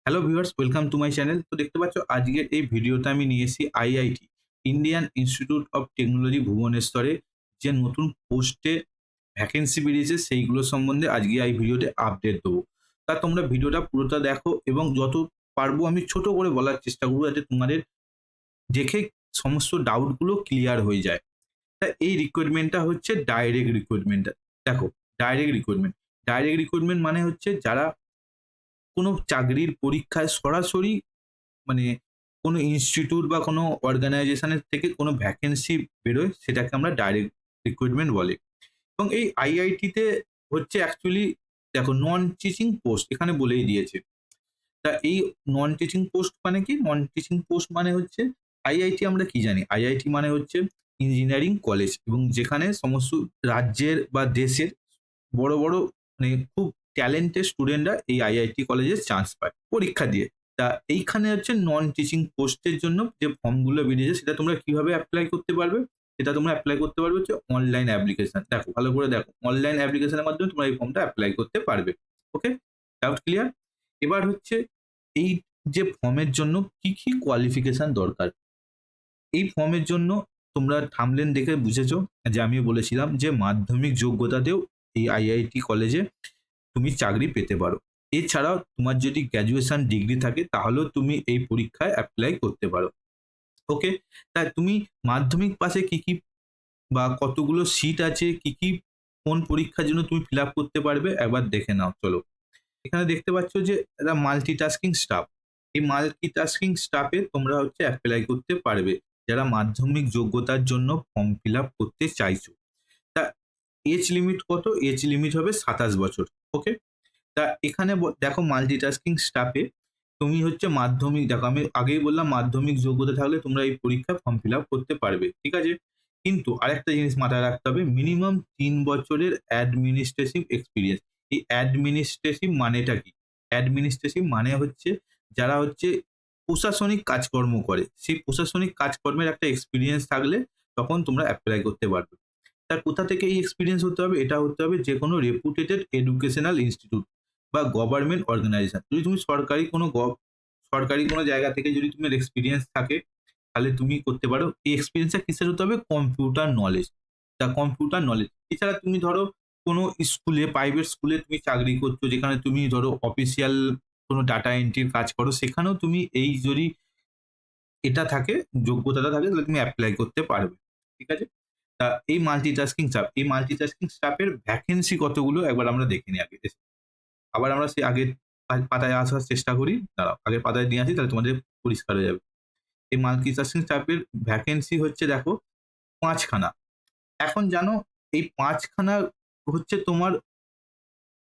Hello viewers, welcome to my channel. তো দেখতে পাচ্ছ আজকের এই ভিডিওতে আমি নিয়ে এসেছি IIT Indian Institute of Technology ভুবনেশ্বরে যে নতুন পোস্টে ভ্যাকেন্সি বেরিয়েছে সেইগুলো সম্বন্ধে আজকে এই ভিডিওতে আপডেট দেবো। তা তোমরা ভিডিওটা পুরোটা দেখো এবং যত পারবো আমি ছোট করে বলার চেষ্টা করবো যাতে তোমাদের দেখে সমস্ত ডাউটগুলো ক্লিয়ার হয়ে যায়। তা এই রিক্রুটমেন্টটা হচ্ছে ডাইরেক্ট রিক্রুটমেন্ট। দেখো, ডাইরেক্ট রিক্রুটমেন্ট ডাইরেক্ট রিক্রুটমেন্ট মানে হচ্ছে যারা কোনো চাকরির পরীক্ষায় সরাসরি মানে কোনো ইনস্টিটিউট বা কোনো অর্গানাইজেশনের থেকে কোনো ভ্যাকেন্সি বেরোয় সেটাকে আমরা ডাইরেক্ট রিক্রুটমেন্ট বলি। এবং এই আইআইটিতে হচ্ছে অ্যাকচুয়ালি দেখো নন টিচিং পোস্ট এখানে বলেই দিয়েছে। তা এই নন টিচিং পোস্ট মানে কি? নন টিচিং পোস্ট মানে হচ্ছে আইআইটি আমরা কি জানি? আইআইটি মানে হচ্ছে ইঞ্জিনিয়ারিং কলেজ এবং যেখানে সমস্ত রাজ্যের বা দেশের বড়, বড় মানে খুব ট্যালেন্টেড স্টুডেন্টরা এই আইআইটি কলেজে চান্স পায় পরীক্ষা দিয়ে। তা এইখানে হচ্ছে নন টিচিং পোস্টের জন্য যে ফর্মগুলো বেরিয়েছে সেটা তোমরা কিভাবে এপ্লাই করতে পারবে? সেটা তোমরা এপ্লাই করতে পারবে হচ্ছে অনলাইন অ্যাপ্লিকেশন। দেখো, ভালো করে দেখো। অনলাইন অ্যাপ্লিকেশনের মাধ্যমে তোমরা এই ফর্মটা এপ্লাই করতে পারবে। ওকে? Doubt clear? এবার হচ্ছে এই যে ফর্মের জন্য কি কোয়ালিফিকেশন দরকার? এই ফর্মের জন্য তোমরা থাম্বনেল দেখে বুঝেছো যে আমিও বলেছিলাম যে মাধ্যমিক যোগ্যতাতেও এই আইআইটি কলেজে তুমি চাকরি পেতে পারো। এছাড়াও তোমার যদি গ্র্যাজুয়েশন ডিগ্রি থাকে তাহলেও তুমি এই পরীক্ষায় এপ্লাই করতে পারো। ওকে? তা তুমি মাধ্যমিক পাসে কি বা কতগুলো সিট আছে, কি কোন পরীক্ষার জন্য তুমি ফিল আপ করতে পারবে একবার দেখে নাও চলো। এখানে দেখতে পাচ্ছ যে একটা মাল্টিটাস্কিং স্টাফ। এই মাল্টিটাস্কিং স্টাফে তোমরা হচ্ছে এপ্লাই করতে পারবে যারা মাধ্যমিক যোগ্যতার জন্য ফর্ম ফিল আপ করতে চাইছো। তা এজ লিমিট কত? এজ লিমিট হবে ২৭ বছর। ওকে? তা এখানে দেখো মাল্টিটাস্কিং স্টাফে তুমি হচ্ছে মাধ্যমিক, দেখো আমি আগেই বললাম মাধ্যমিক যোগ্যতা থাকলে তোমরা এই পরীক্ষা ফর্ম ফিল আপ করতে পারবে। ঠিক আছে? কিন্তু আরেকটা জিনিস মাথায় রাখতে হবে, মিনিমাম ৩ বছরের অ্যাডমিনিস্ট্রেটিভ এক্সপেরিয়েন্স। এই অ্যাডমিনিস্ট্রেটিভ মানেটা কি? অ্যাডমিনিস্ট্রেটিভ মানে হচ্ছে যারা হচ্ছে প্রশাসনিক কাজকর্ম করে। সেই প্রশাসনিক কাজকর্মের একটা এক্সপেরিয়েন্স থাকলে তখন তোমরা এপ্লাই করতে পারবে। তা কোথা থেকে এই এক্সপেরিয়েন্স হতে হবে? এটা হতে হবে যেকোনো রেপুটেটেড এডুকেশনাল ইনস্টিটিউট বা গভর্নমেন্ট অর্গানাইজেশন। যদি তুমি সরকারি কোনো জায়গা থেকে যদি তোমার এক্সপেরিয়েন্স থাকে তাহলে তুমি করতে পারো। এই এক্সপেরিয়েন্সটা কিসের হতে হবে? Computer knowledge. The computer knowledge. এছাড়া তুমি ধরো কোনো স্কুলে, প্রাইভেট স্কুলে তুমি চাকরি করছো যেখানে তুমি ধরো অফিসিয়াল কোনো ডাটা এন্ট্রির কাজ করো, সেখানেও তুমি এই যদি এটা থাকে, যোগ্যতাটা থাকে তাহলে তুমি এপ্লাই করতে পারবে। ঠিক আছে? তা এই মাল্টিটাস্কিং স্টাফের ভ্যাকেন্সি কতগুলো একবার আমরা দেখে নিই আগে। আবার আমরা সেই আগের পাতায় আসার চেষ্টা করি। দাঁড়াও, আগের পাতায় নিয়ে আসি তাহলে তোমাদের পরিষ্কার হয়ে যাবে। এই মাল্টিটাস্কিং স্টাফের ভ্যাকেন্সি হচ্ছে দেখো ৫ খানা। এখন জানো এই ৫ খানা হচ্ছে তোমার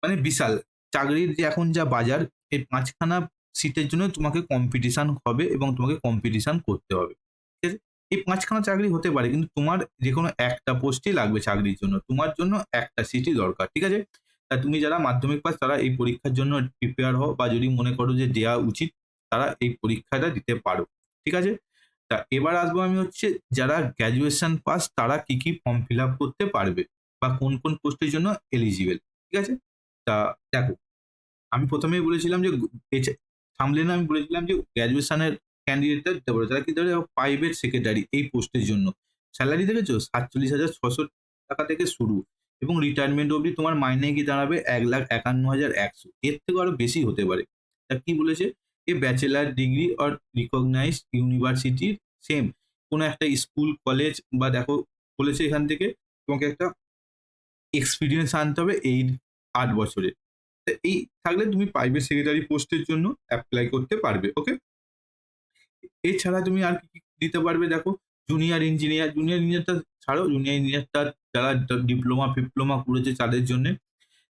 মানে বিশাল। চাকরির যে এখন যা বাজার, এই ৫ খানা সিটের জন্য তোমাকে কম্পিটিশন হবে এবং তোমাকে কম্পিটিশন করতে হবে। ঠিক আছে? এই ৫ খানা চাকরি হতে পারে কিন্তু তোমার যেকোনো একটা পোস্টই লাগবে চাকরির জন্য। তোমার জন্য একটা সিটই দরকার। ঠিক আছে? তা তুমি যারা মাধ্যমিক পাস তারা এই পরীক্ষার জন্য প্রিপেয়ার হও বা যদি মনে করো যে দেয়া উচিত, তারা এই পরীক্ষাটা দিতে পারো। ঠিক আছে? তা এবার আসবো আমি হচ্ছে যারা গ্র্যাজুয়েশন পাস তারা কি ফর্ম ফিল আপ করতে পারবে বা কোন পোস্টের জন্য এলিজিবল। ঠিক আছে? তা দেখো, আমি ১ম এই বলেছিলাম যে থাম্বনেইলে আমি বলেছিলাম যে গ্র্যাজুয়েশনের ক্যান্ডিডেটরা দিতে পারে। তারা কি ধরে প্রাইভেট সেক্রেটারি এই পোস্টের জন্য। স্যালারি দেখেছো? ৪৭,৬০০ থেকে শুরু এবং রিটায়ারমেন্ট অবধি তোমার মাইনে গিয়ে দাঁড়াবে ১,৫১,১০০। এর থেকেও আরো বেশি হতে পারে। তা কি বলেছে? এ ব্যাচেলর ডিগ্রি অর রিকগনাইজড ইউনিভার্সিটির সেম কোনো একটা স্কুল, কলেজ বা দেখো বলেছে এখান থেকে তোমাকে একটা এক্সপেরিয়েন্স আনতে হবে এই ৮ বছরের। তা এই থাকলে তুমি প্রাইভেট সেক্রেটারি পোস্টের জন্য এপ্লাই করতে পারবে। ওকে? এছাড়া তুমি আর কি দিতে পারবে দেখো, জুনিয়র ইঞ্জিনিয়ারটা ছাড়ো, জুনিয়র ইঞ্জিনিয়ারটা যারা ডিপ্লোমা-ফিপ্লোমা করেছে তাদের জন্যে।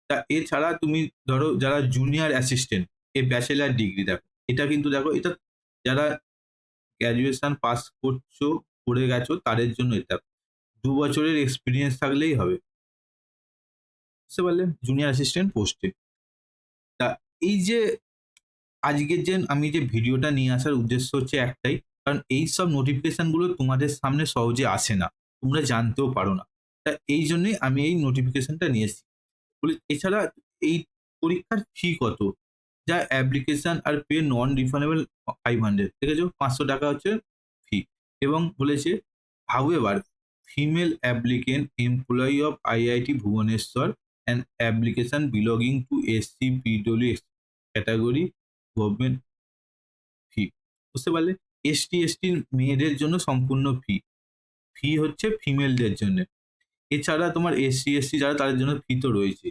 তা এছাড়া তুমি ধরো যারা জুনিয়র অ্যাসিস্ট্যান্ট, এই ব্যাচেলর ডিগ্রি দেখো। এটা কিন্তু দেখো এটা যারা গ্র্যাজুয়েশন পাস করছো, করে গেছো তাদের জন্য এটা। ২ বছরের এক্সপেরিয়েন্স থাকলেই হবে। বুঝতে পারলে? জুনিয়র অ্যাসিস্ট্যান্ট পোস্টে। তা এই যে আজকের যে আমি যে ভিডিওটা নিয়ে আসার উদ্দেশ্য হচ্ছে একটাই। কারণ এইসব নোটিফিকেশন গুলো তোমাদের সামনে সহজে আসে না। তোমরা জানতেও পারো না। তা এইজন্যই আমি এই নোটিফিকেশনটা নিয়ে এসেছি। এছাড়া এই পরীক্ষার ফি কত? যা অ্যাপ্লিকেশন আর পে নন রিফান্ডেবল 500, ঠিক আছে, 500 টাকা হচ্ছে ফি। এবং বলেছে however female applicant employee of IIT Bhubaneswar and application belonging to SC PWD category government fee. বুঝতে পারলে? এসটি মেয়েদের জন্য সম্পূর্ণ ফি। ফি হচ্ছে ফিমেলদের জন্য। এছাড়া তোমার এসসি যারা তাদের জন্য ফি তো রয়েছে।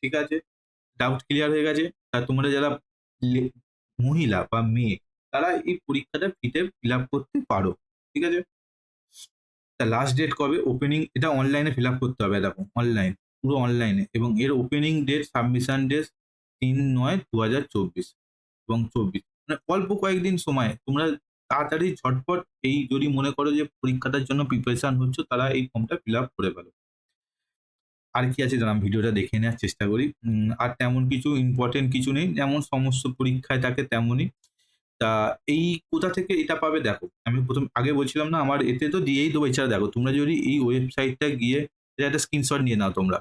ঠিক আছে? ডাউট ক্লিয়ার হয়ে গেছে? আর তোমরা যারা লে মহিলা বা মেয়ে তারা এই পরীক্ষাটা ফিতে ফিল আপ করতে পারো। ঠিক আছে? তা লাস্ট ডেট কবে? ওপেনিং এটা অনলাইনে ফিল আপ করতে হবে, দেখো অনলাইন, পুরো অনলাইনে, এবং এর ওপেনিং ডেট সাবমিশন ডেট ৩/৯/২০২৪ এবং ২৪, মানে অল্প কয়েকদিন সময়। তোমরা তাড়াতাড়ি ঝটপট এই যদি মনে করো যে পরীক্ষাটার জন্য প্রিপারেশন হচ্ছ, তারা এই ফর্মটা ফিল আপ করে ফেলো। আর কি আছে দাঁড়ান ভিডিওটা দেখে নেওয়ার চেষ্টা করি। আর তেমন কিছু ইম্পর্টেন্ট কিছু নেই, যেমন সমস্ত পরীক্ষায় থাকে তেমনই। তা এই কোথা থেকে এটা পাবে দেখো, আমি আগে বলছিলাম না আমার এতে তো দিয়েই দেবো। এছাড়া দেখো তোমরা যদি এই ওয়েবসাইটটা গিয়ে এটা একটা স্ক্রিনশট নিয়ে নাও তোমরা।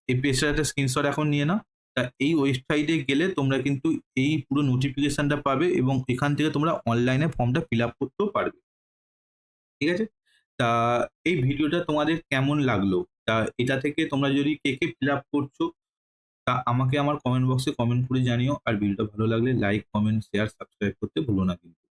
এই পেজটার একটা স্ক্রিনশট এখন নিয়ে নাও। তা এই ওয়েবসাইটে গেলে তোমরা কিন্তু এই পুরো নোটিফিকেশনটা পাবে এবং এখান থেকে তোমরা অনলাইনে ফর্মটা ফিল আপ করতেও পারবে। ঠিক আছে? তা এই ভিডিওটা তোমাদের কেমন লাগলো? তা এটা থেকে তোমরা যদি কে ফিল আপ করছো, তা আমাকে আমার কমেন্ট বক্সে কমেন্ট করে জানিও। আর ভিডিওটা ভালো লাগলে লাইক, কমেন্ট, শেয়ার, সাবস্ক্রাইব করতে ভুলো না কিন্তু।